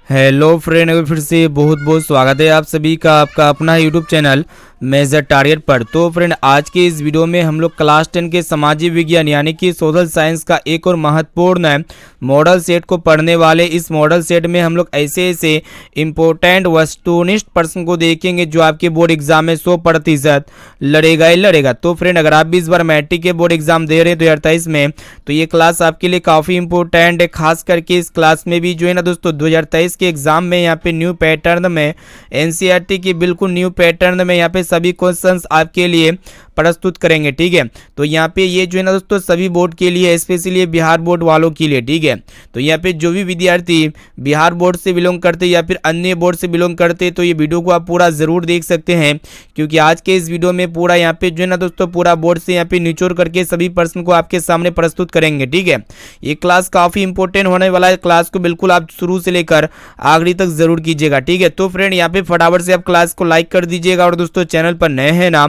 Hello friend, अगर फिर से बहुत बहुत स्वागत है आप सभी का आपका अपना यूट्यूब चैनल मेजर टारगेट पर। तो फ्रेंड, आज के इस वीडियो में हम लोग क्लास 10 के सामाजिक विज्ञान यानी कि सोशल साइंस का एक और महत्वपूर्ण मॉडल सेट को पढ़ने वाले। इस मॉडल सेट में हम लोग ऐसे ऐसे इंपॉर्टेंट वस्तुनिष्ठ प्रश्न को देखेंगे जो आपके बोर्ड एग्जाम में 100% लड़ेगा ही लड़ेगा। तो फ्रेंड, अगर आप भी इस बार मैट्रिक के बोर्ड एग्जाम दे रहे हैं 2023 में, तो ये क्लास आपके लिए काफ़ी इंपॉर्टेंट है। खास करके इस क्लास में भी जो है ना दोस्तों, 2023 के एग्जाम में यहाँ पे न्यू पैटर्न में एनसीईआरटी की बिल्कुल न्यू पैटर्न में यहाँ पे सभी क्वेश्चंस आपके लिए प्रस्तुत करेंगे। ठीक है, तो यहाँ पे ये जो है ना दोस्तों सभी बोर्ड के लिए, स्पेशली बिहार बोर्ड वालों के लिए। ठीक है, तो यहाँ पे जो भी विद्यार्थी बिहार बोर्ड से बिलोंग करते या फिर अन्य बोर्ड से बिलोंग करते, तो ये वीडियो को आप पूरा जरूर देख सकते हैं, क्योंकि आज के इस वीडियो में पूरा यहाँ पे जो है ना दोस्तों पूरा बोर्ड से यहाँ पे निचोड़ करके सभी प्रश्न को आपके सामने प्रस्तुत करेंगे। ठीक है, ये क्लास काफी इंपॉर्टेंट होने वाला है। क्लास को बिल्कुल आप शुरू से लेकर आखिरी तक जरूर कीजिएगा। ठीक है, तो फ्रेंड यहाँ पे फटाफट से आप क्लास को लाइक कर दीजिएगा, और दोस्तों चैनल पर नए हैं ना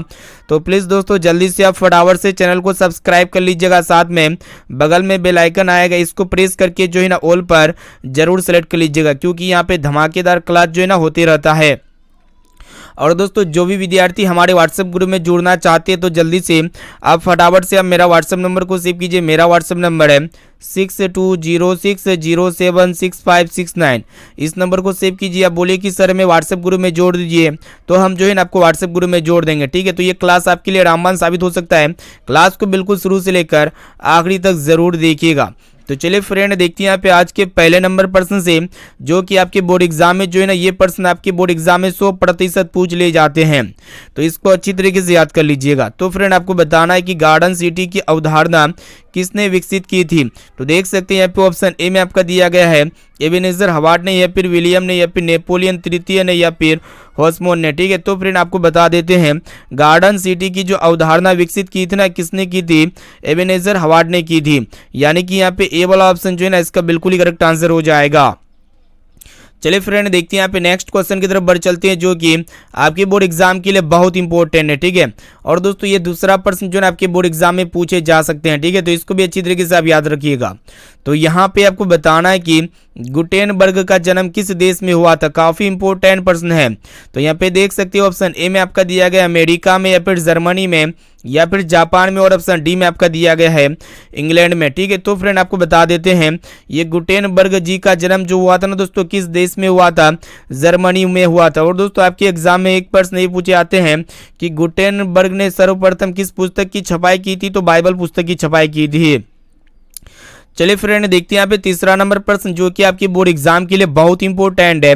तो प्लीज दोस्तों जल्दी से आप फटाफट से चैनल को सब्सक्राइब कर लीजिएगा। साथ में बगल में बेल आइकन आएगा, इसको प्रेस करके जो है ना ऑल पर जरूर सेलेक्ट कर लीजिएगा, क्योंकि यहाँ पे धमाकेदार क्लास जो है ना होते रहता है। और दोस्तों जो भी विद्यार्थी हमारे व्हाट्सएप ग्रुप में जुड़ना चाहते हैं तो जल्दी से आप फटाफट से आप मेरा व्हाट्सएप नंबर को सेव कीजिए। मेरा व्हाट्सएप नंबर है 6206076569। इस नंबर को सेव कीजिए। आप बोलिए कि सर हमें व्हाट्सएप ग्रुप में जोड़ दीजिए, तो हम जो है ना आपको व्हाट्सएप ग्रुप में जोड़ देंगे। ठीक है, तो ये क्लास आपके लिए रामबाण साबित हो सकता है। क्लास को बिल्कुल शुरू से लेकर आखिरी तक जरूर देखिएगा। तो चलिए फ्रेंड, देखते हैं यहाँ पे आज के पहले नंबर प्रश्न से, जो कि आपके बोर्ड एग्जाम में जो है ना ये प्रश्न आपके बोर्ड एग्जाम में 100% पूछ ले जाते हैं, तो इसको अच्छी तरीके से याद कर लीजिएगा। तो फ्रेंड, आपको बताना है कि गार्डन सिटी की अवधारणा किसने विकसित की थी। तो देख सकते हैं यहाँ पे ऑप्शन ए में आपका दिया गया है एबेनेजर हवार्ड ने, या फिर विलियम ने, या फिर नेपोलियन तृतीय ने, या फिर हॉस्मोन ने। ठीक है, तो फ्रेंड आपको बता देते हैं गार्डन सिटी की जो अवधारणा विकसित की थी ना, किसने की थी? एबेनेजर हवार्ड ने की थी। यानी कि यहाँ पे ए वाला ऑप्शन जो है ना इसका बिल्कुल ही करेक्ट आंसर हो जाएगा। चलिए फ्रेंड, देखते हैं यहाँ पे नेक्स्ट क्वेश्चन की तरफ बढ़ चलते हैं, जो कि आपके बोर्ड एग्जाम के लिए बहुत इंपॉर्टेंट है। ठीक है, और दोस्तों ये दूसरा प्रश्न जो है आपके बोर्ड एग्जाम में पूछे जा सकते हैं। ठीक है, तो इसको भी अच्छी तरीके से आप याद रखिएगा। तो यहाँ पे आपको बताना है कि गुटेनबर्ग का जन्म किस देश में हुआ था। काफी इंपॉर्टेंट प्रश्न है। तो यहाँ पे देख सकते हो ऑप्शन ए में आपका दिया गया अमेरिका में, या फिर जर्मनी में, या फिर जापान में, और ऑप्शन डी में आपका दिया गया है इंग्लैंड में। ठीक है, तो फ्रेंड आपको बता देते हैं ये गुटेनबर्ग जी का जन्म जो हुआ था ना दोस्तों, किस देश में हुआ था? जर्मनी में हुआ था। और दोस्तों आपके एग्जाम में एक प्रश्न ये पूछे आते हैं कि गुटेनबर्ग ने सर्वप्रथम किस पुस्तक की छपाई की थी? तो बाइबल पुस्तक की छपाई की थी। चलिए फ्रेंड, देखते हैं यहाँ पे तीसरा नंबर प्रश्न, जो कि आपके बोर्ड एग्जाम के लिए बहुत इंपॉर्टेंट है।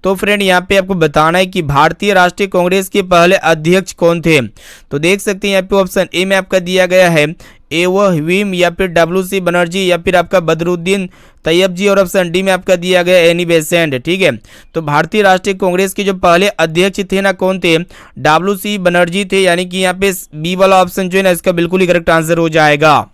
तो फ्रेंड यहाँ पे आपको बताना है कि भारतीय राष्ट्रीय कांग्रेस के पहले अध्यक्ष कौन थे। तो देख सकते हैं यहाँ पे ऑप्शन ए में आपका दिया गया है एवोहिम, या फिर WC बनर्जी, या फिर आपका बदरुद्दीन तैयब जी, और ऑप्शन डी में आपका दिया गया एनी बेसेंट। ठीक है, तो भारतीय राष्ट्रीय कांग्रेस के जो पहले अध्यक्ष थे ना, कौन थे? WC बनर्जी थे। यानी कि यहाँ पे बी वाला ऑप्शन जो है ना इसका बिल्कुल ही करेक्ट आंसर हो जाएगा।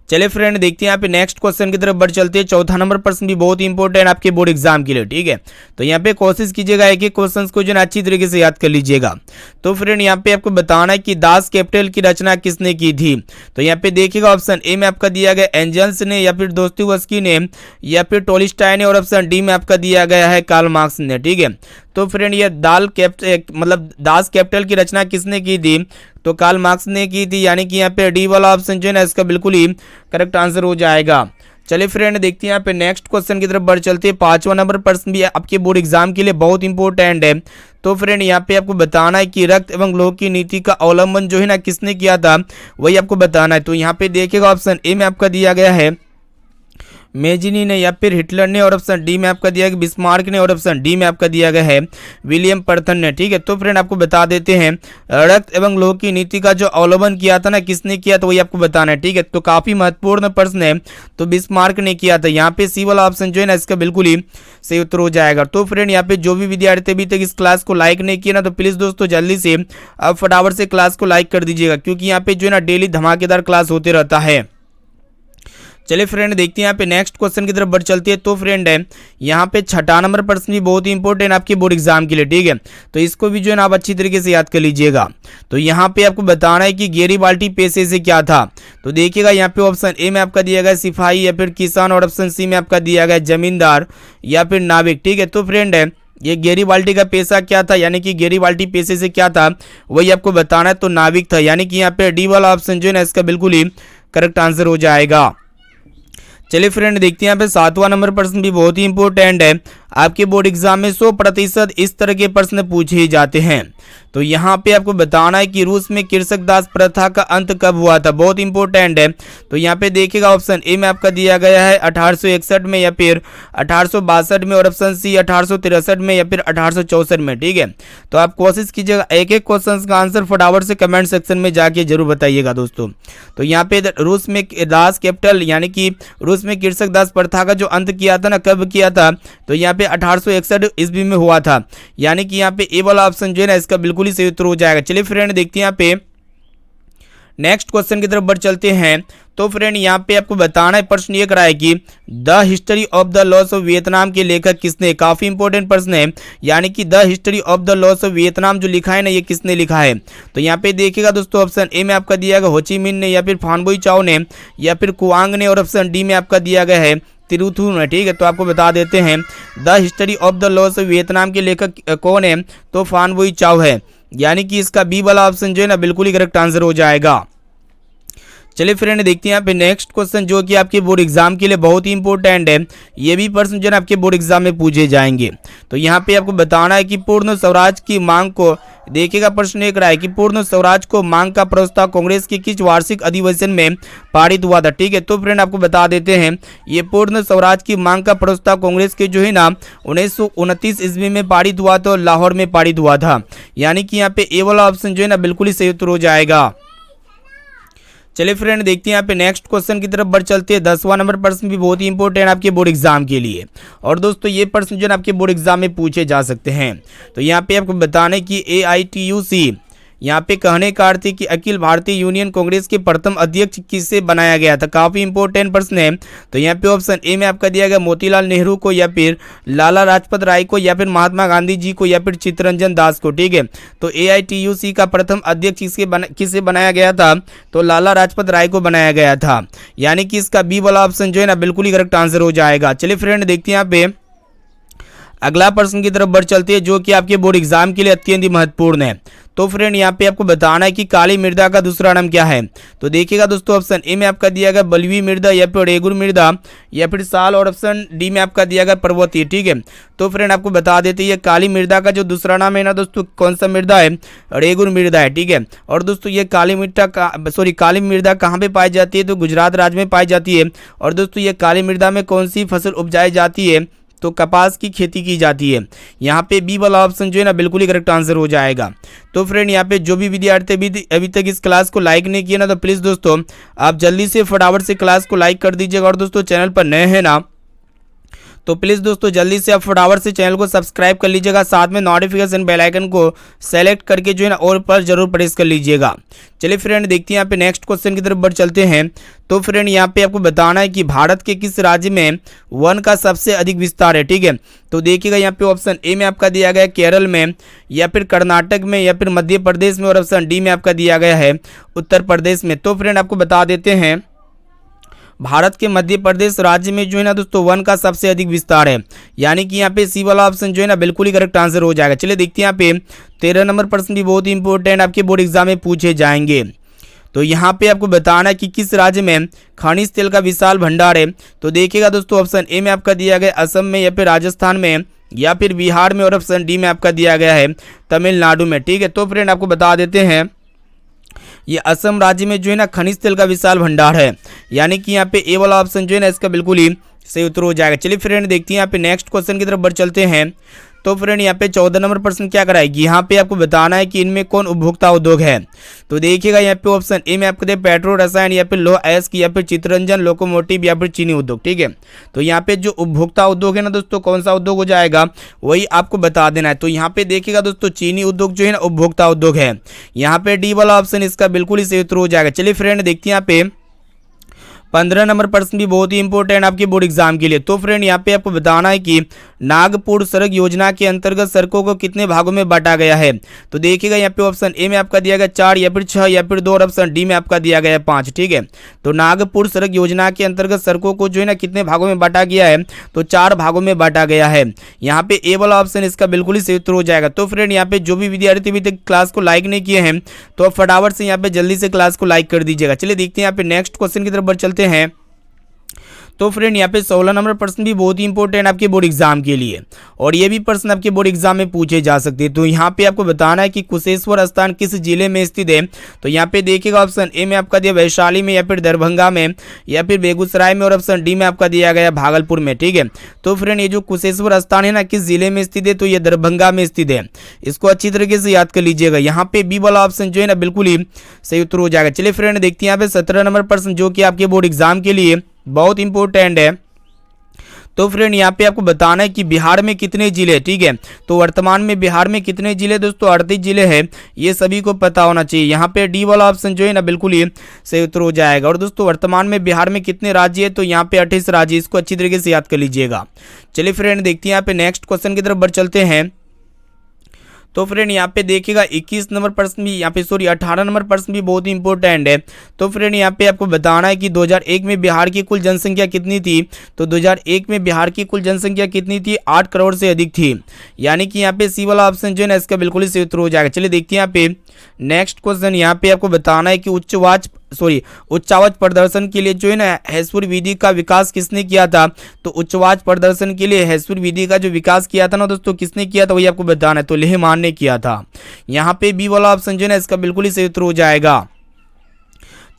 चलिए फ्रेंड, देखते हैं यहाँ पे नेक्स्ट क्वेश्चन की तरफ बढ़ चलते हैं। चौथा नंबर प्रश्न भी बहुत इंपॉर्टेंट आपके बोर्ड एग्जाम के लिए। ठीक है, तो यहाँ पे कोशिश कीजिएगा एक एक क्वेश्चन को जो है अच्छी तरीके से याद कर लीजिएगा। तो फ्रेंड यहाँ पे आपको बताना है कि दास कैपिटल की रचना किसने की थी। तो यहाँ पे देखिएगा ऑप्शन ए में आपका दिया गया एंजल्स ने, या फिर दोस्तोवस्की ने, या फिर टोल्स्टॉय ने, और ऑप्शन डी में आपका दिया गया है कार्ल मार्क्स ने। ठीक है, तो फ्रेंड ये दास कैपिटल की रचना किसने की थी? तो कार्ल मार्क्स ने की थी। यानी कि यहाँ पे डी वाला ऑप्शन जो है ना इसका बिल्कुल ही करेक्ट आंसर हो जाएगा। चलिए फ्रेंड, देखते हैं यहाँ पे नेक्स्ट क्वेश्चन की तरफ बढ़ चलते हैं। पांचवा नंबर प्रश्न भी आपके बोर्ड एग्जाम के लिए बहुत इंपॉर्टेंट है। तो फ्रेंड यहाँ पे आपको बताना है कि रक्त एवं लोह की नीति का अवलंबन जो है ना किसने किया था, वही आपको बताना है। तो यहाँ पे देखिएगा ऑप्शन ए में आपका दिया गया है मेजिनी ने, या फिर हिटलर ने, और ऑप्शन डी में आपका दिया गया बिस्मार्क ने, और ऑप्शन डी में आपका दिया गया है विलियम परथन ने। ठीक है, तो फ्रेंड आपको बता देते हैं रक्त एवं लोह की नीति का जो अवलंबन किया था ना, किसने किया, तो वही आपको बताना है। ठीक है, तो काफी महत्वपूर्ण प्रश्न है। तो बिस्मार्क ने किया था। यहाँ पे सी वाला ऑप्शन जो है ना इसका बिल्कुल ही सही उत्तर हो जाएगा। तो फ्रेंड यहाँ पे जो भी विद्यार्थी अभी तक इस क्लास को लाइक नहीं किया ना, तो प्लीज दोस्तों जल्दी से अब फटाफट से क्लास को लाइक कर दीजिएगा, क्योंकि यहाँ पे जो है ना डेली धमाकेदार क्लास होते रहता है। चलिए फ्रेंड देखते हैं यहाँ पे नेक्स्ट क्वेश्चन की तरफ बढ़ चलती है। तो फ्रेंड है यहाँ पे छठा नंबर प्रश्न भी बहुत ही इंपॉर्टेंट आपके बोर्ड एग्जाम के लिए, ठीक है। तो इसको भी जो है ना आप अच्छी तरीके से याद कर लीजिएगा। तो यहाँ पे आपको बताना है कि गैरीबाल्टी पेशे से क्या था। तो देखिएगा यहाँ पे ऑप्शन ए में आपका दिया गया सिपाही या फिर किसान, और ऑप्शन सी में आपका दिया गया जमींदार या फिर नाविक, ठीक है। तो फ्रेंड है ये गैरीबाल्टी का पेशा क्या था, यानी कि गैरीबाल्टी पेशे से क्या था वही आपको बताना है। तो नाविक था, यानी कि यहाँ पे डी वाला ऑप्शन जो है ना इसका बिल्कुल ही करेक्ट आंसर हो जाएगा। चलिए फ्रेंड देखते हैं यहाँ पे सातवां नंबर प्रश्न भी बहुत ही इंपॉर्टेंट है। आपके बोर्ड एग्जाम में 100% इस तरह के प्रश्न पूछे जाते हैं। तो यहाँ पे आपको बताना है कि रूस में कृषक दास प्रथा का अंत कब हुआ था, बहुत इंपॉर्टेंट है। तो यहाँ पे देखिएगा ऑप्शन ए में आपका दिया गया है 1861 में या फिर 1862 में, और ऑप्शन सी 1863 में या फिर 1864 में, ठीक है। तो आप कोशिश कीजिएगा एक एक क्वेश्चन का आंसर फटाफट से कमेंट सेक्शन में जाके जरूर बताइएगा दोस्तों। तो यहाँ पे रूस में दास कैपिटल यानी कि रूस में कृषक दास प्रथा का जो अंत किया था ना, कब किया था, तो यहाँ पे 1861 ईस्वी में हुआ था, यानी कि यहाँ पे ए वाला ऑप्शन जो है ना इसका बिल्कुल ही सही उत्तर हो जाएगा। चलिए फ्रेंड देखते हैं यहाँ पे नेक्स्ट क्वेश्चन की तरफ बढ़ चलते हैं। तो फ्रेंड यहाँ पे आपको बताना है, प्रश्न ये करा है कि the history of the loss of Vietnam के लेखक किसने, काफी इंपॉर्टेंट प्रश्न है, यानी कि the history of the loss of Vietnam जो लिखा है ना ये किसने लिखा है। तो यहाँ पे देखिएगा दोस्तों ऑप्शन ए में आपका दिया गया होची मिन ने या फिर फान बोई चाओ ने या फिर कुआंग ने, और ऑप्शन डी में आपका दिया गया है तिरुथु ने, ठीक है। तो आपको बता देते हैं the history of the loss of Vietnam के लेखक कौन है, तो फान बोई चाओ है, यानी कि इसका बी वाला ऑप्शन जो है ना बिल्कुल ही करेक्ट आंसर हो जाएगा। चलिए फ्रेंड देखते हैं यहाँ पे नेक्स्ट क्वेश्चन जो कि आपके बोर्ड एग्जाम के लिए बहुत ही इंपॉर्टेंट है। ये भी प्रश्न जो है आपके बोर्ड एग्जाम में पूछे जाएंगे। तो यहाँ पे आपको बताना है कि पूर्ण स्वराज की मांग को, देखिएगा प्रश्न एक रहा है कि पूर्ण स्वराज को मांग का प्रस्ताव कांग्रेस के किस वार्षिक अधिवेशन में पारित हुआ था, ठीक है। तो फ्रेंड आपको बता देते हैं ये पूर्ण स्वराज की मांग का प्रस्ताव कांग्रेस के जो है ना 1929 ईस्वी में पारित हुआ था, लाहौर में पारित हुआ था, यानी कि यहाँ पे ए वाला ऑप्शन जो है ना बिल्कुल ही सही उत्तर हो जाएगा। चलिए फ्रेंड देखते हैं यहाँ पे नेक्स्ट क्वेश्चन की तरफ बढ़ चलते हैं। 10वां नंबर प्रश्न भी बहुत ही इंपॉर्टेंट आपके बोर्ड एग्जाम के लिए, और दोस्तों ये प्रश्न जो है आपके बोर्ड एग्जाम में पूछे जा सकते हैं। तो यहाँ पे आपको बताने की AITUC यहाँ पे कहने का अर्थ है कि अखिल भारतीय यूनियन कांग्रेस के प्रथम अध्यक्ष किसे बनाया गया था, काफी इंपॉर्टेंट प्रश्न है। तो यहाँ पे ऑप्शन ए में आपका दिया गया मोतीलाल नेहरू को या फिर लाला लाजपत राय को या फिर महात्मा गांधी जी को या फिर चित्तरंजन दास को, ठीक है। तो AITUC का प्रथम अध्यक्ष किसे बनाया गया था, तो लाला लाजपत राय को बनाया गया था, यानी कि इसका बी वाला ऑप्शन जो है ना बिल्कुल ही करेक्ट आंसर हो जाएगा। चलिए फ्रेंड देखते हैं यहाँ पे अगला प्रश्न की तरफ बढ़ चलती है जो कि आपके बोर्ड एग्जाम के लिए अत्यंत ही महत्वपूर्ण है। तो फ्रेंड यहाँ पे आपको बताना है कि काली मृदा का दूसरा नाम क्या है। तो देखिएगा दोस्तों ऑप्शन ए में आपका दिया गया बलवी मृदा या फिर रेगुर मृदा या फिर साल, और ऑप्शन डी में आपका दिया गया पर्वतीय, ठीक है। तो फ्रेंड आपको बता देते हैं काली मृदा का जो दूसरा नाम है ना दोस्तों, कौन सा मृदा है, रेगुर मृदा है, ठीक है। और दोस्तों ये काली मृदा कहाँ पे पाई जाती है, तो गुजरात राज्य में पाई जाती है। और दोस्तों ये काली मृदा में कौन सी फसल उपजाई जाती है, तो कपास की खेती की जाती है। यहाँ पे बी वाला ऑप्शन जो है ना बिल्कुल ही करेक्ट आंसर हो जाएगा। तो फ्रेंड यहाँ पे जो भी विद्यार्थी अभी तक इस क्लास को लाइक नहीं किया ना, तो प्लीज़ दोस्तों आप जल्दी से फटाफट से क्लास को लाइक कर दीजिएगा। और दोस्तों चैनल पर नए हैं ना, तो प्लीज़ दोस्तों जल्दी से आप फटाफट से चैनल को सब्सक्राइब कर लीजिएगा, साथ में नोटिफिकेशन बेल आइकन को सेलेक्ट करके जो है ना और पर जरूर प्रेस कर लीजिएगा। चलिए फ्रेंड देखते हैं यहाँ पे नेक्स्ट क्वेश्चन की तरफ बढ़ चलते हैं। तो फ्रेंड यहाँ पे आपको बताना है कि भारत के किस राज्य में वन का सबसे अधिक विस्तार है, ठीक है। तो देखिएगा यहाँ पे ऑप्शन ए में आपका दिया गया है केरल में या फिर कर्नाटक में या फिर मध्य प्रदेश में, और ऑप्शन डी में आपका दिया गया है उत्तर प्रदेश में। तो फ्रेंड आपको बता देते हैं भारत के मध्य प्रदेश राज्य में जो है ना दोस्तों वन का सबसे अधिक विस्तार है, यानी कि यहाँ पे सी वाला ऑप्शन जो है ना बिल्कुल ही करेक्ट आंसर हो जाएगा। चलिए देखते हैं यहाँ पे 13 नंबर प्रश्न भी बहुत ही इंपॉर्टेंट आपके बोर्ड एग्जाम में पूछे जाएंगे। तो यहाँ पे आपको बताना है कि किस राज्य में खनिज तेल का विशाल भंडार है। तो देखिएगा दोस्तों ऑप्शन ए में आपका दिया गया असम में या फिर राजस्थान में या फिर बिहार में, और ऑप्शन डी में आपका दिया गया है तमिलनाडु में, ठीक है। तो फ्रेंड आपको बता देते हैं ये असम राज्य में जो है ना खनिज तेल का विशाल भंडार है, यानी कि यहाँ पे ए वाला ऑप्शन जो है ना इसका बिल्कुल ही सही उत्तर हो जाएगा। चलिए फ्रेंड देखते हैं यहाँ पे नेक्स्ट क्वेश्चन की तरफ बढ़ चलते हैं। तो फ्रेंड यहाँ पे 14 नंबर प्रश्न क्या कराएगी, यहाँ पे आपको बताना है कि इनमें कौन उपभोक्ता उद्योग है। तो देखिएगा यहाँ पे ऑप्शन ए में आपको दे पेट्रोल रसायन या फिर लोह अयस्क या फिर चित्ररंजन लोकोमोटिव या फिर चीनी उद्योग, ठीक है। तो यहाँ पे जो उपभोक्ता उद्योग है ना दोस्तों, कौन सा उद्योग हो जाएगा वही आपको बता देना है। तो यहाँ पे देखिएगा दोस्तों चीनी उद्योग जो है ना उपभोक्ता उद्योग है, यहाँ पे डी वाला ऑप्शन इसका बिल्कुल ही सही उत्तर हो जाएगा। चलिए फ्रेंड देखते हैं यहाँ पे 15 नंबर प्रश्न भी बहुत ही इंपॉर्टेंट आपके बोर्ड एग्जाम के लिए। तो फ्रेंड यहाँ पे आपको बताना है कि नागपुर सड़क योजना के अंतर्गत सड़कों को कितने भागों में बांटा गया है। तो देखिएगा यहाँ पे ऑप्शन ए में आपका दिया गया 4 या फिर 6 या फिर 2 और ऑप्शन डी में आपका दिया गया 5। ठीक है, तो नागपुर सड़क योजना के अंतर्गत सड़कों को जो है ना कितने भागों में बांटा गया है, तो 4 भागों में बांटा गया है। यहाँ पे ए वाला ऑप्शन इसका बिल्कुल ही सही उत्तर हो जाएगा। तो फ्रेंड यहाँ पे जो भी विद्यार्थी अभी तक क्लास को लाइक नहीं किए हैं तो आप फटाफट से यहाँ पे जल्दी से क्लास को लाइक कर दीजिएगा। चलिए देखते हैं यहाँ पे नेक्स्ट क्वेश्चन की तरफ बढ़ चलते हैं। तो फ्रेंड यहाँ पे 16 नंबर प्रश्न भी बहुत ही इंपॉर्टेंट आपके बोर्ड एग्जाम के लिए, और ये भी प्रश्न आपके बोर्ड एग्जाम में पूछे जा सकते हैं। तो यहाँ पे आपको बताना है कि कुशेश्वर स्थान किस जिले में स्थित है। तो यहाँ पे देखिएगा ऑप्शन ए में आपका दिया वैशाली में या फिर दरभंगा में या फिर बेगूसराय में और ऑप्शन डी में आपका दिया गया भागलपुर में। ठीक है, तो फ्रेंड ये जो कुशेश्वर स्थान है ना किस जिले में स्थित है, तो ये दरभंगा में स्थित है। इसको अच्छी तरीके से याद कर लीजिएगा। यहाँ पे बी वाला ऑप्शन जो है ना बिल्कुल ही सही उत्तर हो जाएगा। चलिए फ्रेंड देखते हैं यहाँ पे 17 नंबर प्रश्न जो कि आपके बोर्ड एग्जाम के लिए बहुत इंपॉर्टेंट है। तो फ्रेंड यहाँ पे आपको बताना है कि बिहार में कितने जिले। ठीक है, तो वर्तमान में बिहार में कितने जिले दोस्तों, 38 जिले हैं। ये सभी को पता होना चाहिए। यहाँ पे डी वाला ऑप्शन जो है ना बिल्कुल ही सही उत्तर हो जाएगा। और दोस्तों वर्तमान में बिहार में कितने राज्य है, तो यहाँ पे 28 राज्य। इसको अच्छी तरीके से याद कर लीजिएगा। चलिए फ्रेंड देखते हैं यहाँ पे नेक्स्ट क्वेश्चन की तरफ बढ़ चलते हैं। तो फ्रेंड यहाँ पे देखिएगा 21 नंबर प्रश्न भी यहाँ पे 18 नंबर प्रश्न भी बहुत ही इंपॉर्टेंट है। तो फ्रेंड यहाँ पे आपको बताना है कि 2001 में बिहार की कुल जनसंख्या कितनी थी। तो 2001 में बिहार की कुल जनसंख्या कितनी थी, 8 करोड़ से अधिक थी। यानी कि यहाँ पे सी वाला ऑप्शन जो है ना इसका बिल्कुल ही सही उत्तर हो जाएगा। चलिए देखते हैं यहाँ पे नेक्स्ट क्वेश्चन। यहाँ पे आपको बताना है कि उच्चावाच प्रदर्शन के लिए जो है ना हेसपुर विधि का विकास किसने किया था। तो उच्चवाच प्रदर्शन के लिए हेसपुर विधि का जो विकास किया था ना दोस्तों, किसने किया था वही आपको बताना है। तो लेहमान ने किया था। यहाँ पे बी वाला ऑप्शन जो है ना इसका बिल्कुल ही सही उत्तर हो जाएगा।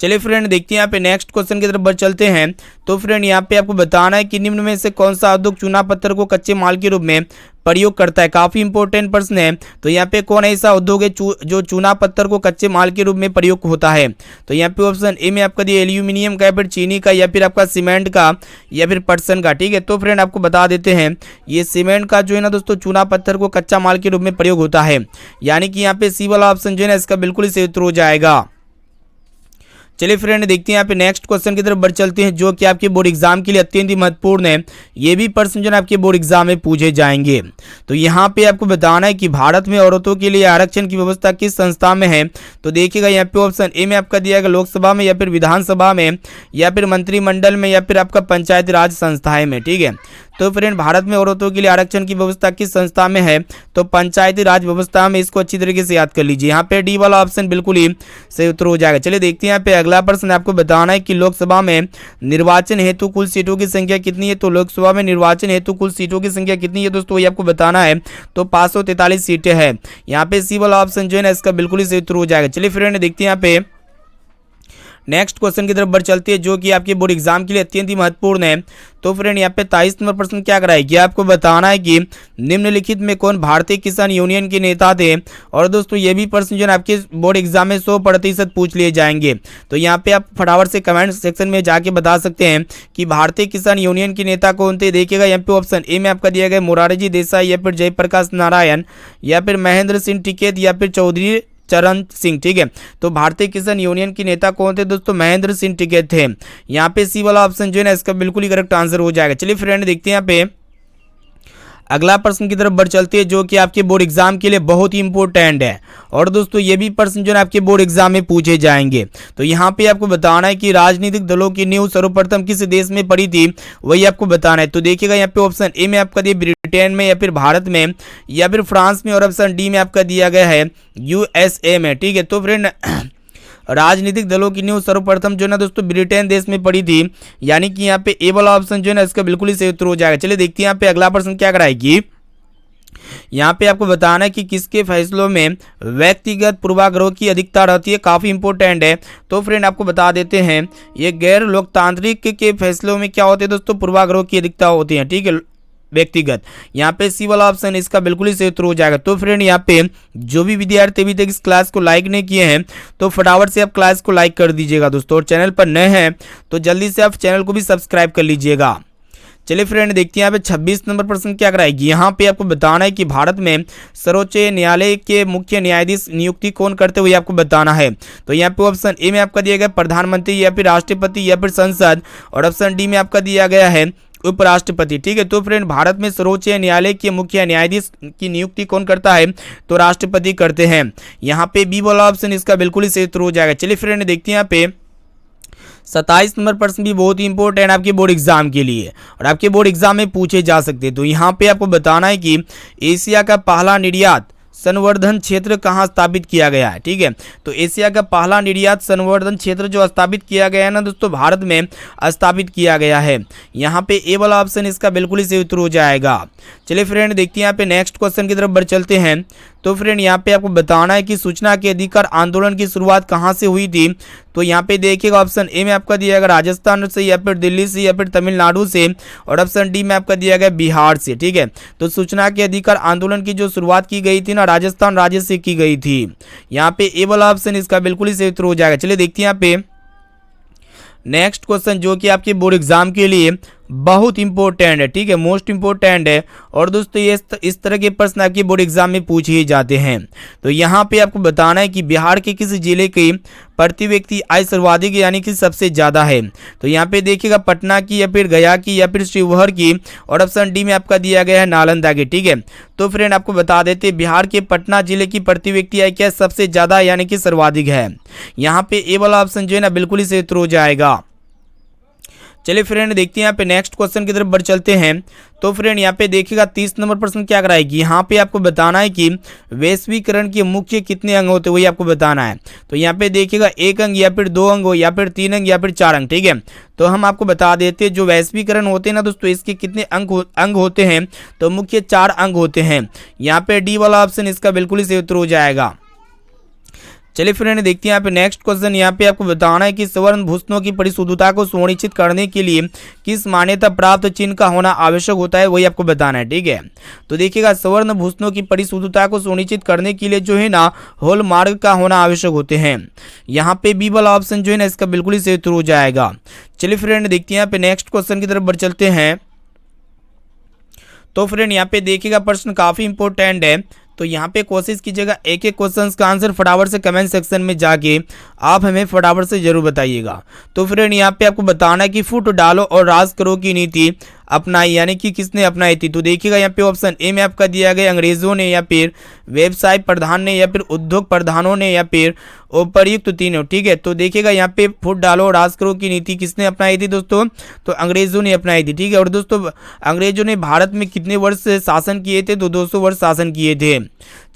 चलिए फ्रेंड देखते हैं यहाँ पे नेक्स्ट क्वेश्चन की तरफ बढ़ चलते हैं। तो फ्रेंड यहाँ पे आपको बताना है कि निम्न में से कौन सा उद्योग चूना पत्थर को कच्चे माल के रूप में प्रयोग करता है। काफी इंपॉर्टेंट प्रश्न है। तो यहाँ पे कौन ऐसा उद्योग है जो चूना पत्थर को कच्चे माल के रूप में प्रयोग होता है। तो यहाँ पे ऑप्शन ए में आपका दिया एल्यूमिनियम का या फिर चीनी का या फिर आपका सीमेंट का या फिर पटसन का। ठीक है, तो फ्रेंड आपको बता देते हैं ये सीमेंट का जो है ना दोस्तों चूना पत्थर को कच्चा माल के रूप में प्रयोग होता है। यानी कि यहाँ पे सी वाला ऑप्शन जो है ना इसका बिल्कुल ही सही उत्तर हो जाएगा। चलिए फ्रेंड देखते हैं यहाँ पे नेक्स्ट क्वेश्चन की तरफ बढ़ चलते हैं जो कि आपके बोर्ड एग्जाम के लिए अत्यंत ही महत्वपूर्ण है। ये भी प्रश्न जो है आपके बोर्ड एग्जाम में पूछे जाएंगे। तो यहाँ पे आपको बताना है कि भारत में औरतों के लिए आरक्षण की व्यवस्था किस संस्था में है। तो देखिएगा यहाँ पे ऑप्शन ए में आपका दिया गया लोकसभा में या फिर विधानसभा में या फिर मंत्रिमंडल में या फिर आपका पंचायती राज संस्थाएं में। ठीक है, तो फ्रेंड भारत में औरतों के लिए आरक्षण की व्यवस्था किस संस्था में है, तो पंचायती राज व्यवस्था में। इसको अच्छी तरीके से याद कर लीजिए। यहाँ पे डी वाला ऑप्शन बिल्कुल ही सही उत्तर हो जाएगा। चलिए देखते हैं यहाँ पे अगला प्रश्न आपको बताना है कि लोकसभा में निर्वाचन हेतु कुल सीटों की संख्या कितनी है। तो लोकसभा में निर्वाचन हेतु कुल सीटों की संख्या कितनी है दोस्तों, ये आपको बताना है। तो 543 सीटें हैं। यहाँ पे सी वाला ऑप्शन जो है ना इसका बिल्कुल ही सही उत्तर हो जाएगा। चलिए फ्रेंड देखते हैं यहाँ पे नेक्स्ट क्वेश्चन की तरफ बढ़ चलती है जो कि आपके बोर्ड एग्जाम के लिए अत्यंत ही महत्वपूर्ण है। तो फ्रेंड यहाँ पे 23 नंबर प्रश्न क्या कराएगी, आपको बताना है कि निम्नलिखित में कौन भारतीय किसान यूनियन के नेता थे। और दोस्तों ये भी प्रश्न जो है आपके बोर्ड एग्जाम में 100% पूछ लिए जाएंगे। तो यहाँ पे आप फटाफट से कमेंट सेक्शन में जाके बता सकते हैं कि भारतीय किसान यूनियन के नेता कौन थे। देखिएगा यहाँ पे ऑप्शन ए में आपका दिया गया मोरारजी देसाई या फिर जयप्रकाश नारायण या फिर महेंद्र सिंह टिकैत या फिर चौधरी चरण सिंह। ठीक है, तो भारतीय किसान यूनियन के नेता कौन थे दोस्तों, महेंद्र सिंह टिकैत थे। यहाँ पे सी वाला ऑप्शन जो है ना इसका बिल्कुल ही करेक्ट आंसर हो जाएगा। चलिए फ्रेंड देखते हैं यहाँ पे अगला प्रश्न की तरफ बढ़ चलते हैं जो कि आपके बोर्ड एग्जाम के लिए बहुत ही इंपॉर्टेंट है। और दोस्तों ये भी प्रश्न जो है आपके बोर्ड एग्जाम में पूछे जाएंगे। तो यहाँ पे आपको बताना है कि राजनीतिक दलों की नींव सर्वप्रथम किस देश में पड़ी थी, वही आपको बताना है। तो देखिएगा यहाँ पे ऑप्शन ए में आपका दिया ब्रिटेन में या फिर भारत में या फिर फ्रांस में और ऑप्शन डी में आपका दिया गया है USA में। ठीक है, तो फ्रेंड राजनीतिक दलों की नींव सर्वप्रथम जो है ना दोस्तों ब्रिटेन देश में पड़ी थी। यानी कि यहाँ पे ए वाला ऑप्शन जो है ना इसका बिल्कुल ही सही उत्तर हो जाएगा। चलिए देखते हैं यहाँ पे अगला प्रश्न क्या कराएगी। यहाँ पे आपको बताना है कि किसके फैसलों में व्यक्तिगत पूर्वाग्रह की अधिकता रहती है। काफी इंपॉर्टेंट है। तो फ्रेंड आपको बता देते हैं ये गैर लोकतांत्रिक के फैसलों में क्या होते हैं दोस्तों, पूर्वाग्रह की अधिकता होती है। ठीक है, व्यक्तिगत। यहाँ पे सी वाला ऑप्शन इसका बिल्कुल ही सही उत्तर हो जाएगा। तो फ्रेंड यहाँ पे जो भी विद्यार्थी अभी तक इस क्लास को लाइक नहीं किए हैं तो फटाफट से आप क्लास को लाइक कर दीजिएगा दोस्तों। और चैनल पर नए हैं तो जल्दी से आप चैनल को भी सब्सक्राइब कर लीजिएगा। चलिए फ्रेंड देखते हैं यहाँ पे 26 नंबर प्रश्न क्या कराएगी। यहाँ पे आपको बताना है कि भारत में सर्वोच्च न्यायालय के मुख्य न्यायाधीश नियुक्ति कौन करते हुए आपको बताना है। तो यहाँ पे ऑप्शन ए में आपका दिया गया प्रधानमंत्री या फिर राष्ट्रपति या फिर संसद, और ऑप्शन डी में आपका दिया गया है उपराष्ट्रपति। ठीक है, तो फ्रेंड भारत में सर्वोच्च न्यायालय के मुख्य न्यायाधीश की नियुक्ति कौन करता है, तो राष्ट्रपति करते हैं। यहाँ पे बी वाला ऑप्शन इसका बिल्कुल ही सही उत्तर हो जाएगा। चलिए फ्रेंड देखते हैं यहाँ पे 27 नंबर प्रश्न भी बहुत ही इंपॉर्टेंट है आपके बोर्ड एग्जाम के लिए, और आपके बोर्ड एग्जाम में पूछे जा सकते हैं। तो यहाँ पे आपको बताना है कि एशिया का पहला निर्यात संवर्धन क्षेत्र कहाँ स्थापित किया गया है। ठीक है, तो एशिया का पहला निर्यात संवर्धन क्षेत्र जो स्थापित किया गया है ना दोस्तों, भारत में स्थापित किया गया है। यहाँ पे ए वाला ऑप्शन इसका बिल्कुल ही सही उत्तर हो जाएगा। चलिए फ्रेंड देखते हैं यहाँ पे नेक्स्ट क्वेश्चन की तरफ बढ़ चलते हैं। तो फ्रेंड यहाँ पे आपको बताना है कि सूचना के अधिकार आंदोलन की शुरुआत कहाँ से हुई थी। तो यहाँ पे देखिएगा ऑप्शन ए में आपका दिया गया राजस्थान से या फिर दिल्ली से या फिर तमिलनाडु से, और ऑप्शन डी में आपका दिया गया बिहार से। ठीक है, तो सूचना के अधिकार आंदोलन की जो शुरुआत की गई थी ना, राजस्थान राज्य से की गई थी। यहाँ पे ए वाला ऑप्शन इसका बिल्कुल ही सही उत्तर हो जाएगा। चलिए देखते हैं यहाँ पे नेक्स्ट क्वेश्चन जो कि आपके बोर्ड एग्जाम के लिए बहुत इंपॉर्टेंट है। ठीक है, मोस्ट इंपॉर्टेंट है, और दोस्तों ये इस तरह के प्रश्न आपके बोर्ड एग्जाम में पूछे ही जाते हैं। तो यहाँ पे आपको बताना है कि बिहार के किस जिले की प्रति व्यक्ति आय सर्वाधिक यानी कि सबसे ज़्यादा है। तो यहाँ पे देखिएगा पटना की या फिर गया की या फिर शिवहर की, और ऑप्शन डी में आपका दिया गया है नालंदा की। ठीक है, तो फ्रेंड आपको बता देते बिहार के पटना जिले की प्रति व्यक्ति आय क्या सबसे ज़्यादा यानी कि सर्वाधिक है। यहाँ पे ए वाला ऑप्शन जो है ना बिल्कुल ही सही उत्तर हो जाएगा। चलिए फ्रेंड देखते हैं यहाँ पे नेक्स्ट क्वेश्चन की तरफ बढ़ चलते हैं। तो फ्रेंड यहाँ पे देखिएगा 30 नंबर प्रश्न क्या कराएगी। यहाँ पे आपको बताना है कि वैश्वीकरण के मुख्य कितने अंग होते हैं वही आपको बताना है। तो यहाँ पे देखिएगा 1 अंग या फिर 2 अंग हो या फिर 3 अंग या फिर 4 अंग। ठीक है, तो हम आपको बता देते हैं जो वैश्वीकरण होते हैं ना दोस्तों, इसके कितने अंग होते हैं, तो मुख्य 4 अंग होते हैं। यहाँ पे डी वाला ऑप्शन इसका बिल्कुल ही सही उत्तर हो जाएगा। चलिए फ्रेंड देखते हैं यहाँ पे नेक्स्ट क्वेश्चन। यहाँ पे आपको बताना है कि स्वर्ण भूषणों की परिशुद्धता को सुनिश्चित करने के लिए किस मान्यता प्राप्त चिन्ह का होना आवश्यक होता है वही आपको बताना है। ठीक है, तो देखिएगा स्वर्ण भूषणों की परिशुद्धता को सुनिश्चित करने के लिए जो है ना हॉलमार्क का होना आवश्यक होते हैं। यहाँ पे बी वाला ऑप्शन जो है ना इसका बिल्कुल ही सही उत्तर हो जाएगा। चलिए फ्रेंड देखते हैं यहाँ पे नेक्स्ट क्वेश्चन की तरफ बढ़ चलते हैं। तो फ्रेंड यहाँ पे देखिएगा प्रश्न काफी इंपॉर्टेंट है, तो यहाँ पे कोशिश कीजिएगा एक एक क्वेश्चन का आंसर फटाफट से कमेंट सेक्शन में जाके आप हमें फटाफट से जरूर बताइएगा। तो फ्रेंड यहाँ पे आपको बताना है कि फुट डालो और राज करो की नीति अपनाई यानी कि किसने अपनाई थी। तो देखिएगा यहाँ पे ऑप्शन ए में आपका दिया गया अंग्रेजों ने या फिर व्यवसाय प्रधान ने या फिर उद्योग प्रधानों ने या फिर उपर्युक्त तीनों। ठीक है, तो देखिएगा यहाँ पे फुट डालो राज करो की नीति किसने अपनाई थी दोस्तों, तो अंग्रेजों ने अपनाई थी। ठीक है, और दोस्तों अंग्रेजों ने भारत में कितने वर्ष शासन किए थे, तो 200 वर्ष शासन किए थे।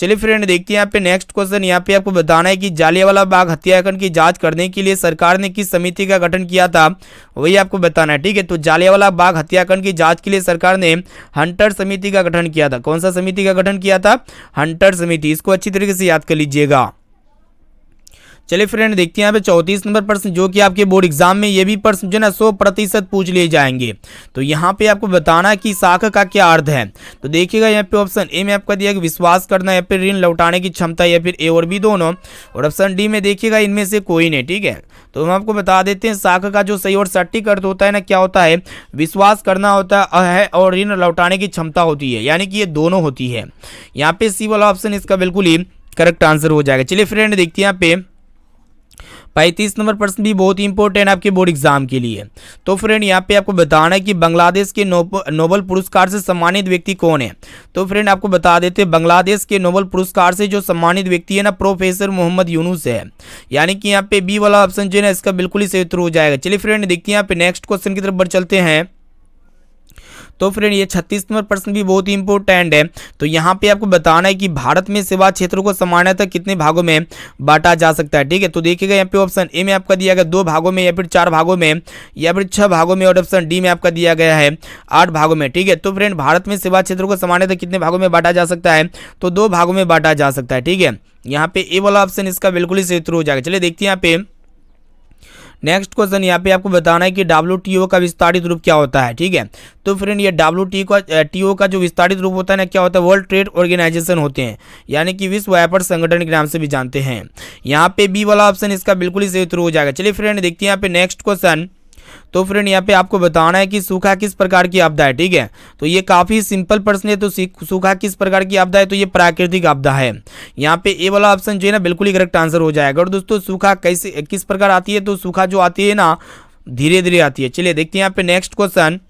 चलिए फ्रेंड देखते हैं यहाँ पे नेक्स्ट क्वेश्चन। यहाँ पे आपको बताना है कि जालियांवाला बाग हत्याकांड की जांच करने के लिए सरकार ने किस समिति का गठन किया था वही आपको बताना है। ठीक है, तो जालियांवाला बाग हत्याकांड की जांच के लिए सरकार ने हंटर समिति का गठन किया था। कौन सा समिति का गठन किया था, हंटर समिति। इसको अच्छी तरीके से याद कर लीजिएगा। चलिए फ्रेंड देखते हैं यहाँ पे 34 नंबर प्रश्न जो कि आपके बोर्ड एग्जाम में ये भी प्रश्न जो है ना 100% पूछ लिए जाएंगे। तो यहाँ पे आपको बताना है कि साख का क्या अर्थ है। तो देखिएगा यहाँ पे ऑप्शन ए में आपका दिया कि विश्वास करना या फिर ऋण लौटाने की क्षमता या फिर ए और बी दोनों, और ऑप्शन डी में देखिएगा इनमें से कोई नहीं। ठीक है, तो हम आपको बता देते हैं साख का जो सही और सटीक अर्थ होता है ना क्या होता है, विश्वास करना होता है और ऋण लौटाने की क्षमता होती है, यानी कि ये दोनों होती है। यहाँ पे सी वाला ऑप्शन इसका बिल्कुल ही करेक्ट आंसर हो जाएगा। चलिए फ्रेंड देखते हैं यहाँ पे 35 नंबर प्रश्न भी बहुत ही इंपॉर्टेंट है आपके बोर्ड एग्जाम के लिए। तो फ्रेंड यहाँ पे आपको बताना है कि बांग्लादेश के नोबेल पुरस्कार से सम्मानित व्यक्ति कौन है। तो फ्रेंड आपको बता देते हैं बांग्लादेश के नोबेल पुरस्कार से जो सम्मानित व्यक्ति है ना प्रोफेसर मोहम्मद यूनुस है, यानी कि यहाँ पे बी वाला ऑप्शन जो है ना इसका बिल्कुल ही सही उत्तर हो जाएगा। चलिए फ्रेंड देखते हैं यहाँ पे नेक्स्ट क्वेश्चन की तरफ बढ़ चलते हैं। तो फ्रेंड ये 36 नंबर प्रश्न भी बहुत ही इंपॉर्टेंट है। तो यहाँ पे आपको बताना है कि भारत में सेवा क्षेत्रों को सामान्यतः कितने भागों में बांटा जा सकता है। ठीक है, तो देखिएगा यहाँ पे ऑप्शन ए में आपका दिया गया 2 भागों में या फिर 4 भागों में या फिर 6 भागों में, और ऑप्शन डी में आपका दिया गया है 8 भागों में। ठीक है, तो फ्रेंड भारत में सेवा क्षेत्रों को सामान्यतः कितने भागों में बांटा जा सकता है, तो 2 भागों में बांटा जा सकता है। ठीक है, यहाँ पे ए वाला ऑप्शन इसका बिल्कुल ही सही उत्तर हो जाएगा। चलिए देखते हैं यहाँ पे नेक्स्ट क्वेश्चन। यहाँ पे आपको बताना है कि WTO का विस्तारित रूप क्या होता है। ठीक है, तो फ्रेंड ये WTO का जो विस्तारित रूप होता है ना क्या होता है, वर्ल्ड ट्रेड ऑर्गेनाइजेशन होते हैं, यानी कि विश्व व्यापार संगठन के नाम से भी जानते हैं। यहाँ पे बी वाला ऑप्शन इसका बिल्कुल ही सही उत्तर हो जाएगा। चलिए फ्रेंड देखते हैं यहाँ पे नेक्स्ट क्वेश्चन। तो फ्रेंड यहाँ पे आपको बताना है कि सूखा किस प्रकार की आपदा है। ठीक है, तो ये काफी सिंपल प्रश्न है। तो सूखा किस प्रकार की आपदा है, तो ये प्राकृतिक आपदा है। यहाँ पे ए वाला ऑप्शन जो है ना बिल्कुल ही करेक्ट आंसर हो जाएगा। और दोस्तों सूखा कैसे किस प्रकार आती है, तो सूखा जो आती है ना धीरे धीरे आती है। चलिए देखते हैं यहाँ पे नेक्स्ट क्वेश्चन।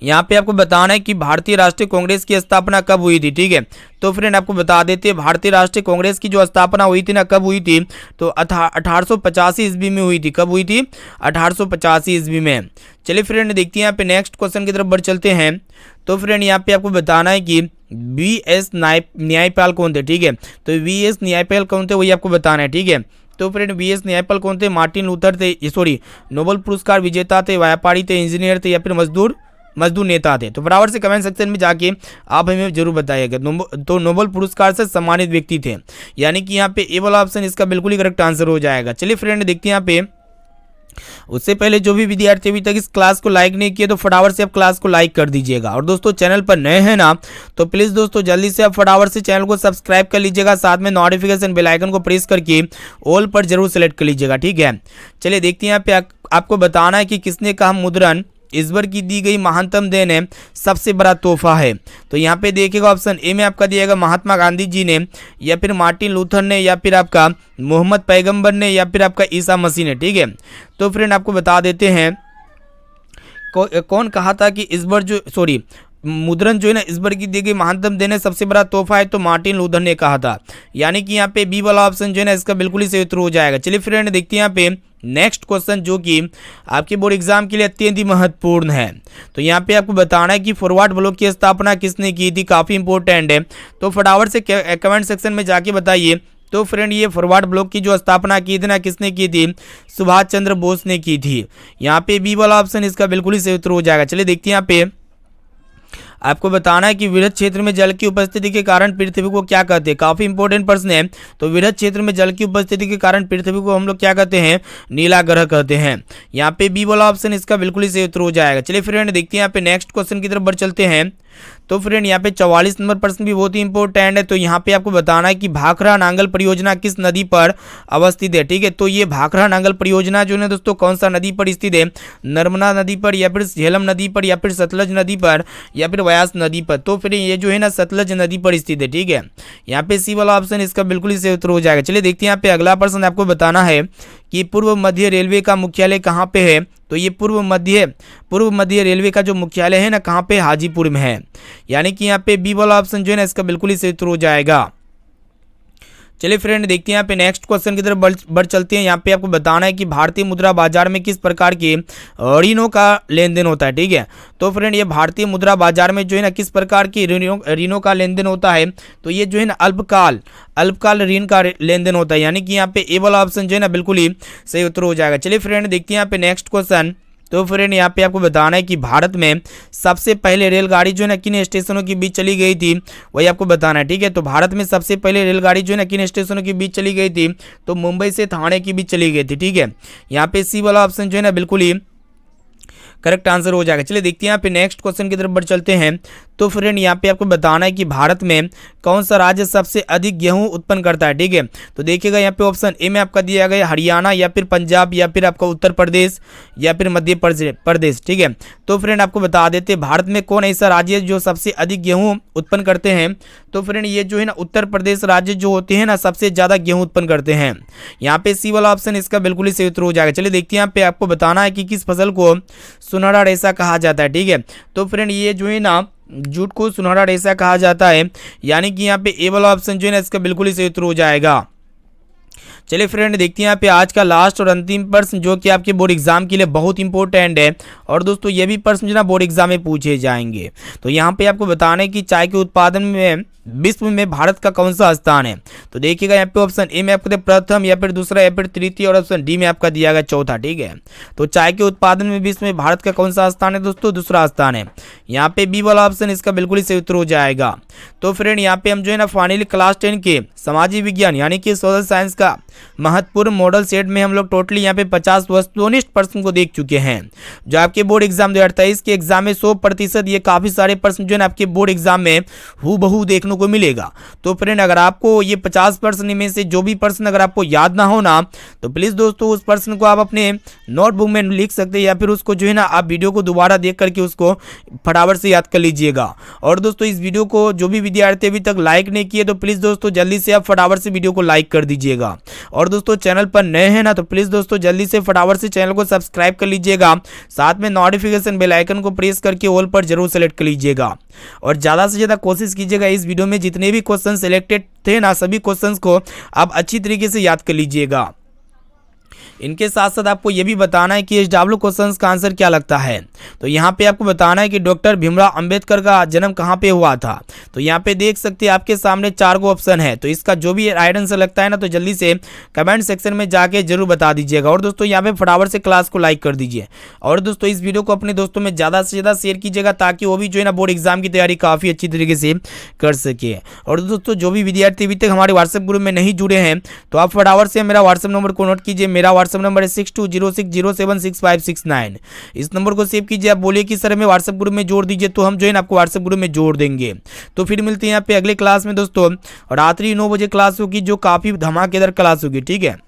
यहाँ पे आपको बताना है कि भारतीय राष्ट्रीय कांग्रेस की स्थापना कब हुई थी। ठीक है, तो फ्रेंड आपको बता देते हैं भारतीय राष्ट्रीय कांग्रेस की जो स्थापना हुई थी ना, कब हुई थी, तो 1885 ईस्वी में हुई थी। कब हुई थी, 1885 ईस्वी में। चलिए फ्रेंड देखते हैं यहाँ पे नेक्स्ट क्वेश्चन की तरफ बढ़ चलते हैं। तो फ्रेंड यहाँ पे आपको बताना है कि वी.एस. न्यायपाल कौन थे। ठीक है, तो वी.एस. न्यायपाल कौन थे वही आपको बताना है। ठीक है, तो फ्रेंड वी.एस. न्यायपाल कौन थे, मार्टिन लूथर थे, सॉरी नोबेल पुरस्कार विजेता थे, व्यापारी थे, इंजीनियर थे, या फिर मजदूर नेता थे। तो बराबर से कमेंट सेक्शन में जाके आप हमें जरूर बताइएगा। तो नोबेल पुरस्कार से सम्मानित व्यक्ति थे, यानी कि यहाँ पे ए वाला ऑप्शन इसका बिल्कुल ही करेक्ट आंसर हो जाएगा। चलिए फ्रेंड देखते हैं यहाँ पे। उससे पहले जो भी विद्यार्थी अभी तक इस क्लास को लाइक नहीं किए तो फटाफट से आप क्लास को लाइक कर दीजिएगा। और दोस्तों चैनल पर नए हैं ना, तो प्लीज दोस्तों जल्दी से आप फटाफट से चैनल को सब्सक्राइब कर लीजिएगा, साथ में नोटिफिकेशन बेल आइकन को प्रेस करके ऑल पर जरूर सेलेक्ट कर लीजिएगा। ठीक है, चलिए देखते हैं यहाँ पे आपको बताना है कि किसने कहा मुद्रण ईश्वर की दी गई महानतम देन है, सबसे बड़ा तोहफा है। तो यहाँ पे देखिएगा ऑप्शन ए में आपका दिएगा महात्मा गांधी जी ने, या फिर मार्टिन लूथर ने, या फिर आपका मोहम्मद पैगंबर ने, या फिर आपका ईसा मसीह ने। ठीक है, तो फ्रेंड आपको बता देते हैं कौन कहा था कि ईश्वर जो मुद्रण जो है ना ईश्वर की दी गई महानतम देन है, सबसे बड़ा तोहफा है, तो मार्टिन लूथर ने कहा था। यानी कि यहाँ पे बी वाला ऑप्शन जो है ना इसका बिल्कुल ही सही उत्तर हो जाएगा। चलिए फ्रेंड देखते हैं यहाँ पे नेक्स्ट क्वेश्चन, जो कि आपके बोर्ड एग्जाम के लिए अत्यंत ही महत्वपूर्ण है। तो यहाँ पे आपको बताना है कि फॉरवर्ड ब्लॉक की स्थापना किसने की थी, काफी इंपॉर्टेंट है। तो फटाफट से कमेंट सेक्शन में जाके बताइए। तो फ्रेंड ये फॉरवर्ड ब्लॉक की जो स्थापना की थी ना, किसने की थी, सुभाष चंद्र बोस ने की थी। यहाँ पे बी वाला ऑप्शन इसका बिल्कुल ही सही उत्तर हो जाएगा। चलिए देखते हैं यहाँ पे आपको बताना है कि वृहद क्षेत्र में जल की उपस्थिति के कारण पृथ्वी को क्या कहते हैं। काफी इंपॉर्टेंट प्रश्न है। तो वृहद क्षेत्र में जल की उपस्थिति के कारण पृथ्वी को हम लोग क्या कहते हैं, नीला ग्रह कहते हैं। यहाँ पे बी वाला ऑप्शन इसका बिल्कुल ही सही उत्तर हो जाएगा। चलिए फ्रेंड देखते हैं यहाँ पे नेक्स्ट क्वेश्चन की तरफ बढ़ चलते हैं। तो फ्रेंड यहाँ पे 44 नंबर प्रश्न भी बहुत ही इंपॉर्टेंट है। तो यहाँ पे आपको बताना है कि भाखड़ा नांगल परियोजना किस नदी पर अवस्थित है। ठीक है, तो ये भाखड़ा नांगल परियोजना जो है दोस्तों कौन सा नदी पर स्थित है, नर्मदा नदी पर, या फिर झेलम नदी पर, या फिर सतलज नदी पर, या फिर व्यास नदी पर। तो फिर ये जो है ना सतलज नदी पर स्थित है। ठीक है, यहाँ पे सी वाला ऑप्शन इसका बिल्कुल ही सही उत्तर हो जाएगा। चलिए देखते हैं यहाँ पे अगला प्रश्न आपको बताना है कि पूर्व मध्य रेलवे का मुख्यालय कहाँ पे है। तो ये पूर्व मध्य रेलवे का जो मुख्यालय है ना कहाँ पे, हाजीपुर में है। यानी कि यहाँ पे बी वाला ऑप्शन जो है ना इसका बिल्कुल ही सही उत्तर हो जाएगा। चलिए फ्रेंड देखते हैं यहाँ पे नेक्स्ट क्वेश्चन की तरफ बढ़ चलते हैं। यहाँ पे आपको बताना है कि भारतीय मुद्रा बाजार में किस प्रकार के ऋणों का लेन देन होता है। ठीक है, तो फ्रेंड ये भारतीय मुद्रा बाजार में जो है ना किस प्रकार की ऋणों का लेन देन होता है, तो ये जो है ना अल्पकाल ऋण का लेन देन होता है। यानी कि यहाँ पे ए वाला ऑप्शन जो है ना बिल्कुल ही सही उत्तर हो जाएगा। चलिए फ्रेंड देखते हैं यहाँ पे नेक्स्ट क्वेश्चन। तो फ्रेंड यहाँ पे आपको बताना है कि भारत में सबसे पहले रेलगाड़ी जो है ना किन स्टेशनों के बीच चली गई थी, वही आपको बताना है। ठीक है, तो भारत में सबसे पहले रेलगाड़ी जो है ना किन स्टेशनों के बीच चली गई थी, तो मुंबई से ठाणे के बीच चली गई थी। ठीक है, यहाँ पे सी वाला ऑप्शन जो है ना बिल्कुल ही करेक्ट आंसर हो जाएगा। चलिए देखते हैं यहाँ पे नेक्स्ट क्वेश्चन की तरफ बढ़ चलते हैं। तो फ्रेंड यहाँ पे आपको बताना है कि भारत में कौन सा राज्य सबसे अधिक गेहूं उत्पन्न करता है। ठीक है, तो देखिएगा यहाँ पे ऑप्शन ए में आपका दिया गया हरियाणा, या फिर पंजाब, या फिर आपका उत्तर प्रदेश, या फिर मध्य प्रदेश। ठीक है, तो फ्रेंड आपको बता देते हैं भारत में कौन ऐसा राज्य है जो सबसे अधिक गेहूं उत्पन्न करते हैं। तो फ्रेंड ये जो है ना उत्तर प्रदेश राज्य जो होते हैं ना सबसे ज्यादा गेहूं उत्पन्न करते हैं। यहाँ पे सी वाला ऑप्शन इसका बिल्कुल ही सही उत्तर हो जाएगा। चलिए देखते हैं यहाँ पे आपको बताना है कि किस फसल को सुनहरा रेशा कहा जाता है। ठीक है, तो फ्रेंड ये जो है ना जूट को सुनहरा रेशा कहा जाता है। यानी कि यहाँ पे ए वाला ऑप्शन जो है ना इसका बिल्कुल ही सही उत्तर हो जाएगा। चलिए फ्रेंड देखते हैं यहाँ पे आज का लास्ट और अंतिम प्रश्न, जो कि आपके बोर्ड एग्जाम के लिए बहुत इंपॉर्टेंट है। और दोस्तों ये भी प्रश्न जो ना बोर्ड एग्जाम में पूछे जाएंगे। तो यहाँ पे आपको बताना है कि चाय के उत्पादन में विश्व में भारत का कौन सा स्थान है। तो देखिएगा यहाँ पे ऑप्शन ए में आपको प्रथम, या फिर दूसरा, या फिर तृतीय, और ऑप्शन डी में आपका दिया गया चौथा। ठीक है, तो चाय के उत्पादन में विश्व में भारत का कौन सा स्थान है दोस्तों, दूसरा स्थान है। यहाँ पे बी वाला ऑप्शन इसका बिल्कुल ही सही उत्तर हो जाएगा। तो फ्रेंड यहाँ पे हम जो है ना फाइनली क्लास 10 के सामाजिक विज्ञान यानी कि सोशल साइंस का महत्वपूर्ण मॉडल सेट में हम लोग टोटली यहाँ पे 50 वस्तुनिष्ठ प्रश्न को देख चुके हैं। जो आपके बोर्ड एग्जाम 2023 के एग्जाम में 100% ये काफी सारे प्रश्न जो है ना आपके बोर्ड एग्जाम में हूबहू देखने को मिलेगा। तो फ्रेंड अगर आपको ये 50 प्रश्न में से जो भी प्रश्न अगर आपको याद ना हो ना, तो प्लीज़ दोस्तों उस प्रश्न को आप अपने नोटबुक में लिख सकते हैं, या फिर उसको जो है ना आप वीडियो को दोबारा देख करके उसको फटाफट से याद कर लीजिएगा। और दोस्तों इस वीडियो को जो भी विद्यार्थी अभी तक लाइक नहीं किए तो प्लीज़ दोस्तों जल्दी से आप फटाफट से वीडियो को लाइक कर दीजिएगा। और दोस्तों चैनल पर नए हैं ना, तो प्लीज़ दोस्तों जल्दी से फटाफट से चैनल को सब्सक्राइब कर लीजिएगा, साथ में नोटिफिकेशन बेल आइकन को प्रेस करके ऑल पर जरूर सेलेक्ट कर लीजिएगा। और ज़्यादा से ज़्यादा कोशिश कीजिएगा इस वीडियो में जितने भी क्वेश्चन सिलेक्टेड थे ना, सभी क्वेश्चंस को आप अच्छी तरीके से याद कर लीजिएगा। इनके साथ साथ आपको यह भी बताना है कि SW क्वेश्चंस का आंसर क्या लगता है। तो यहाँ पे आपको बताना है कि डॉक्टर भीमराव अंबेडकर का जन्म कहाँ पे हुआ था। तो यहाँ पे देख सकते हैं आपके सामने 4 को ऑप्शन है, तो इसका जो भी राइट आंसर लगता है ना, तो जल्दी से कमेंट सेक्शन में जाके जरूर बता दीजिएगा। और दोस्तों यहाँ पे फटाफट से क्लास को लाइक कर दीजिए। और दोस्तों इस वीडियो को अपने दोस्तों में ज़्यादा से ज़्यादा शेयर कीजिएगा, ताकि वो भी जो है ना बोर्ड एग्जाम की तैयारी काफ़ी अच्छी तरीके से कर सके। और दोस्तों जो भी विद्यार्थी अभी तक हमारे व्हाट्सएप ग्रुप में नहीं जुड़े हैं, तो आप फटाफट से मेरा व्हाट्सएप नंबर को नोट कीजिए। मेरा व्हाट्सएप नंबर है 6206076569। इस नंबर को सेव कीजिए। आप बोलिए कि सर हमें व्हाट्सएप ग्रुप में जोड़ दीजिए, तो हम जो है ना आपको व्हाट्सएप ग्रुप में जोड़ देंगे। तो फिर मिलते हैं यहाँ पे अगले क्लास में दोस्तों, और रात्रि 9 बजे क्लास होगी, जो काफ़ी धमाकेदार क्लास होगी। ठीक है।